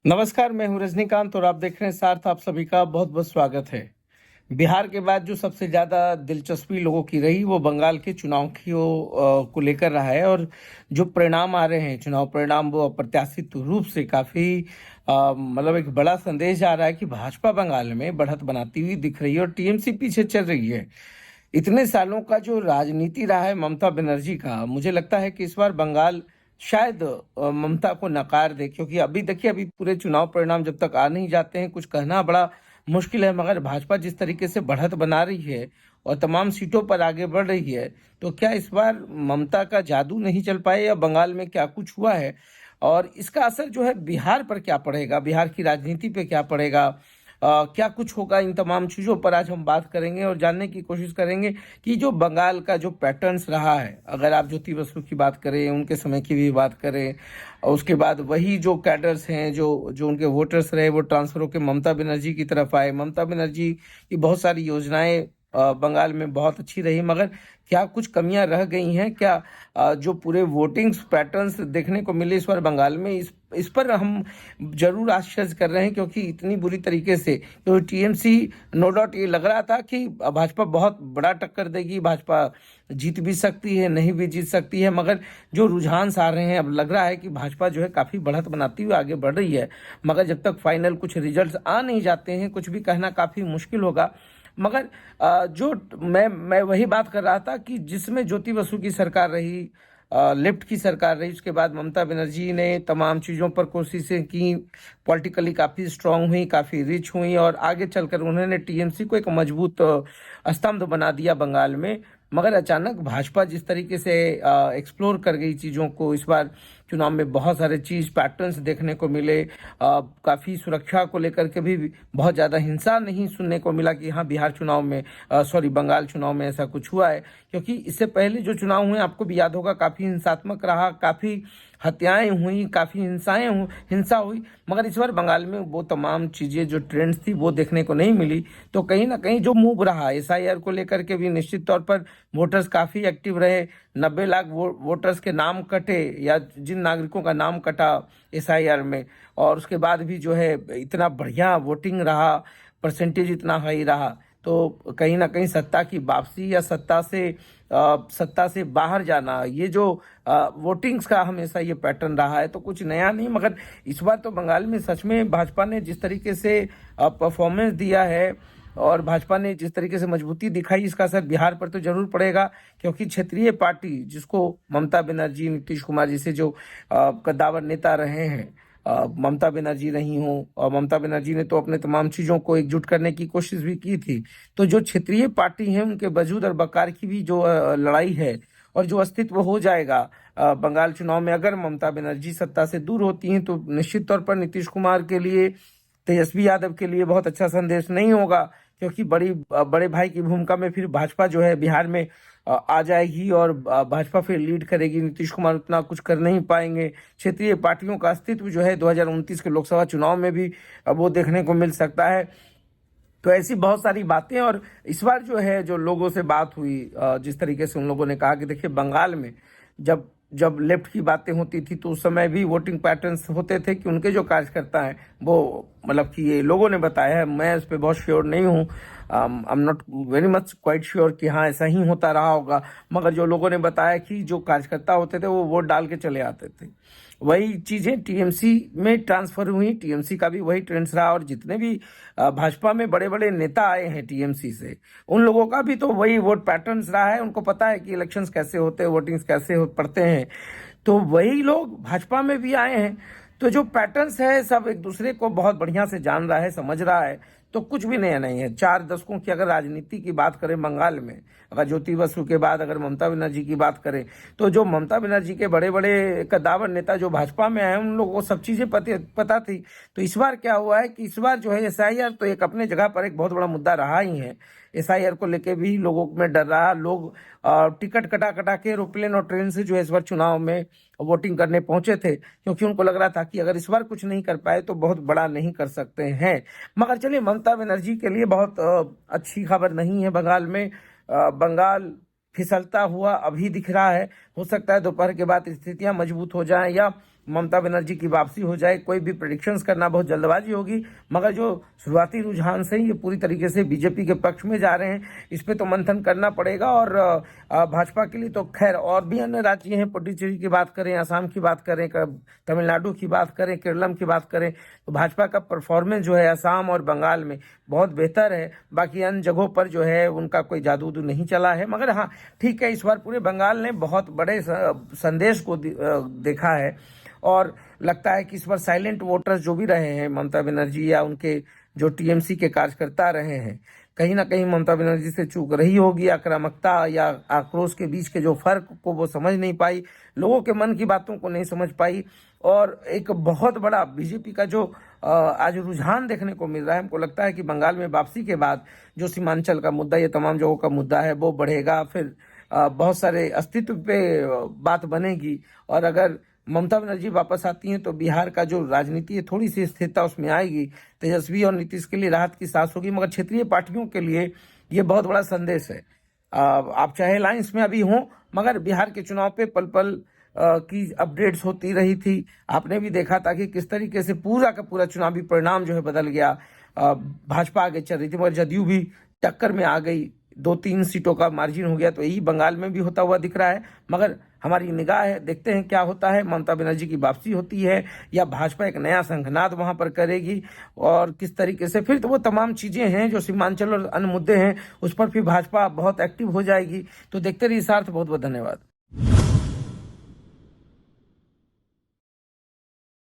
नमस्कार, मैं हूं रजनीकांत और आप देख रहे हैं सार्थ। आप सभी का बहुत बहुत स्वागत है। बिहार के बाद जो सबसे ज़्यादा दिलचस्पी लोगों की रही वो बंगाल के चुनाव को लेकर रहा है। और जो परिणाम आ रहे हैं, चुनाव परिणाम, वो अप्रत्याशित रूप से काफ़ी मतलब एक बड़ा संदेश आ रहा है कि भाजपा बंगाल में बढ़त बनाती हुई दिख रही है और टीएमसी पीछे चल रही है। इतने सालों का जो राजनीति रहा है ममता बनर्जी का, मुझे लगता है कि इस बार बंगाल शायद ममता को नकार दे, क्योंकि अभी देखिए, अभी पूरे चुनाव परिणाम जब तक आ नहीं जाते हैं कुछ कहना बड़ा मुश्किल है। मगर भाजपा जिस तरीके से बढ़त बना रही है और तमाम सीटों पर आगे बढ़ रही है, तो क्या इस बार ममता का जादू नहीं चल पाए, या बंगाल में क्या कुछ हुआ है और इसका असर जो है बिहार पर क्या पड़ेगा, बिहार की राजनीति पे क्या पड़ेगा, क्या कुछ होगा, इन तमाम चीज़ों पर आज हम बात करेंगे और जानने की कोशिश करेंगे कि जो बंगाल का जो पैटर्न्स रहा है, अगर आप ज्योति बसु की बात करें, उनके समय की भी बात करें, और उसके बाद वही जो कैडर्स हैं, जो जो उनके वोटर्स रहे, वो ट्रांसफर होकर ममता बनर्जी की तरफ आए। ममता बनर्जी की बहुत सारी योजनाएं बंगाल में बहुत अच्छी रही, मगर क्या कुछ कमियां रह गई हैं क्या? जो पूरे वोटिंग पैटर्न्स देखने को मिले इस बार बंगाल में, इस पर हम जरूर आश्चर्य कर रहे हैं, क्योंकि इतनी बुरी तरीके से तो टीएमसी, नो डाउट ये लग रहा था कि भाजपा बहुत बड़ा टक्कर देगी, भाजपा जीत भी सकती है, नहीं भी जीत सकती है। मगर जो रुझान आ रहे हैं, अब लग रहा है कि भाजपा जो है काफ़ी बढ़त बनाती हुई आगे बढ़ रही है। मगर जब तक फाइनल कुछ रिजल्ट्स आ नहीं जाते हैं, कुछ भी कहना काफ़ी मुश्किल होगा। मगर जो मैं वही बात कर रहा था कि जिसमें ज्योति बसु की सरकार रही, लेफ्ट की सरकार रही, उसके बाद ममता बनर्जी ने तमाम चीज़ों पर कोशिशें की, पॉलिटिकली काफ़ी स्ट्रांग हुई, काफ़ी रिच हुई और आगे चलकर उन्होंने टीएमसी को एक मजबूत स्तंभ बना दिया बंगाल में। मगर अचानक भाजपा जिस तरीके से एक्सप्लोर कर गई चीज़ों को, इस बार चुनाव में बहुत सारे चीज़ पैटर्न्स देखने को मिले। काफ़ी सुरक्षा को लेकर के भी बहुत ज़्यादा हिंसा नहीं सुनने को मिला कि हाँ बिहार चुनाव में, सॉरी, बंगाल चुनाव में ऐसा कुछ हुआ है। क्योंकि इससे पहले जो चुनाव हुए आपको भी याद होगा, काफ़ी हिंसात्मक रहा, काफ़ी हत्याएं हुई, काफ़ी हिंसा हुई। मगर इस बार बंगाल में वो तमाम चीज़ें जो ट्रेंड्स थी वो देखने को नहीं मिली। तो कहीं ना कहीं जो मूव रहा एसआईआर को लेकर के भी, निश्चित तौर पर वोटर्स काफ़ी एक्टिव रहे। 90 लाख वोटर्स के नाम कटे, या जिन नागरिकों का नाम कटा एसआईआर में, और उसके बाद भी जो है इतना बढ़िया वोटिंग रहा, परसेंटेज इतना हाई रहा। तो कहीं ना कहीं सत्ता की वापसी या सत्ता से बाहर जाना, ये जो वोटिंग्स का हमेशा ये पैटर्न रहा है, तो कुछ नया नहीं। मगर इस बार तो बंगाल में सच में भाजपा ने जिस तरीके से परफॉर्मेंस दिया है और भाजपा ने जिस तरीके से मजबूती दिखाई, इसका असर बिहार पर तो जरूर पड़ेगा। क्योंकि क्षेत्रीय पार्टी जिसको ममता बनर्जी, नीतीश कुमार जैसे जो कद्दावर नेता रहे हैं, ममता बनर्जी रही हूँ, और ममता बनर्जी ने तो अपने तमाम चीज़ों को एकजुट करने की कोशिश भी की थी। तो जो क्षेत्रीय पार्टी है, उनके वजूद और बकार की भी जो लड़ाई है और जो अस्तित्व हो जाएगा बंगाल चुनाव में, अगर ममता बनर्जी सत्ता से दूर होती हैं, तो निश्चित तौर पर नीतीश कुमार के लिए, तेजस्वी यादव के लिए बहुत अच्छा संदेश नहीं होगा। क्योंकि बड़े भाई की भूमिका में फिर भाजपा जो है बिहार में आ जाएगी और भाजपा फिर लीड करेगी, नीतीश कुमार उतना कुछ कर नहीं पाएंगे। क्षेत्रीय पार्टियों का अस्तित्व जो है 2029 के लोकसभा चुनाव में भी वो देखने को मिल सकता है। तो ऐसी बहुत सारी बातें। और इस बार जो है, जो लोगों से बात हुई, जिस तरीके से उन लोगों ने कहा कि देखिए, बंगाल में जब जब लेफ्ट की बातें होती थी तो उस समय भी वोटिंग पैटर्न्स होते थे कि उनके जो कार्यकर्ता हैं वो, मतलब कि ये लोगों ने बताया है, मैं इस पर बहुत श्योर नहीं हूँ, I am not very much quite sure कि हाँ ऐसा ही होता रहा होगा। मगर जो लोगों ने बताया कि जो कार्यकर्ता होते थे वो वोट डाल के चले आते थे। वही चीज़ें टीएमसी में ट्रांसफर हुई, टीएमसी का भी वही ट्रेंड्स रहा। और जितने भी भाजपा में बड़े बड़े नेता आए हैं टीएमसी से, उन लोगों का भी तो वही वोट पैटर्न्स रहा है। उनको पता है कि इलेक्शंस कैसे होते हैं, वोटिंग्स कैसे पड़ते हैं। तो वही लोग भाजपा में भी आए हैं। तो जो पैटर्न्स है, सब एक दूसरे को बहुत बढ़िया से जान रहा है, समझ रहा है। तो कुछ भी नया नहीं है। 4 दशकों की अगर राजनीति की बात करें बंगाल में, अगर ज्योति बसु के बाद अगर ममता बनर्जी की बात करें, तो जो ममता बनर्जी के बड़े बड़े कद्दावर नेता जो भाजपा में आए, उन लोगों को सब चीज़ें पता थी। तो इस बार क्या हुआ है कि इस बार जो है एसआईआर तो एक अपने जगह पर एक बहुत बड़ा मुद्दा रहा ही है। एसआईआर को लेके भी लोगों में डर रहा। लोग टिकट कटा कटा के एरोप्लेन और ट्रेन से जो है इस बार चुनाव में वोटिंग करने पहुंचे थे, क्योंकि उनको लग रहा था कि अगर इस बार कुछ नहीं कर पाए तो बहुत बड़ा नहीं कर सकते हैं। मगर चलिए, ममता बनर्जी के लिए बहुत अच्छी खबर नहीं है बंगाल में। बंगाल फिसलता हुआ अभी दिख रहा है। हो सकता है दोपहर के बाद स्थितियां मजबूत हो जाएं, या ममता बनर्जी की वापसी हो जाए। कोई भी प्रेडिक्शंस करना बहुत जल्दबाजी होगी, मगर जो शुरुआती रुझान से ही ये पूरी तरीके से बीजेपी के पक्ष में जा रहे हैं, इस पे तो मंथन करना पड़ेगा। और भाजपा के लिए तो खैर और भी अन्य राज्य हैं, पुडुचेरी की बात करें, असम की बात करें, तमिलनाडु की बात करें, केरलम की बात करें, तो भाजपा का परफॉर्मेंस जो है असम और बंगाल में बहुत बेहतर है। बाकी अन्य जगहों पर जो है उनका कोई जादू नहीं चला है। मगर हाँ ठीक है, इस बार पूरे बंगाल ने बहुत बड़े संदेश को देखा है और लगता है कि इस बार साइलेंट वोटर्स जो भी रहे हैं ममता बनर्जी या उनके जो टीएमसी के कार्यकर्ता रहे हैं, कहीं ना कहीं ममता बनर्जी से चूक रही होगी। आक्रामकता या आक्रोश के बीच के जो फर्क को वो समझ नहीं पाई, लोगों के मन की बातों को नहीं समझ पाई। और एक बहुत बड़ा बीजेपी का जो आज रुझान देखने को मिल रहा है, हमको लगता है कि बंगाल में वापसी के बाद जो सीमांचल का मुद्दा, ये तमाम जगहों का मुद्दा है, वो बढ़ेगा। फिर बहुत सारे अस्तित्व पे बात बनेगी। और अगर ममता बनर्जी वापस आती हैं तो बिहार का जो राजनीति है थोड़ी सी स्थिरता उसमें आएगी। तेजस्वी और नीतीश के लिए राहत की सांस होगी, मगर क्षेत्रीय पार्टियों के लिए ये बहुत बड़ा संदेश है। आप चाहे अलायंस में अभी हों, मगर बिहार के चुनाव पे पल पल की अपडेट्स होती रही थी। आपने भी देखा था कि किस तरीके से पूरा का पूरा चुनावी परिणाम जो है बदल गया। भाजपा आगे चल रही थी मगर जदयू भी टक्कर में आ गई, 2-3 सीटों का मार्जिन हो गया। तो यही बंगाल में भी होता हुआ दिख रहा है। मगर हमारी निगाह है, देखते हैं क्या होता है। ममता बनर्जी की वापसी होती है या भाजपा एक नया शंखनाद वहां पर करेगी, और किस तरीके से फिर तो वो तमाम चीजें हैं जो सीमांचल और अन्य मुद्दे हैं, उस पर फिर भाजपा बहुत एक्टिव हो जाएगी। तो देखते रहिए सार्थ, बहुत बहुत धन्यवाद।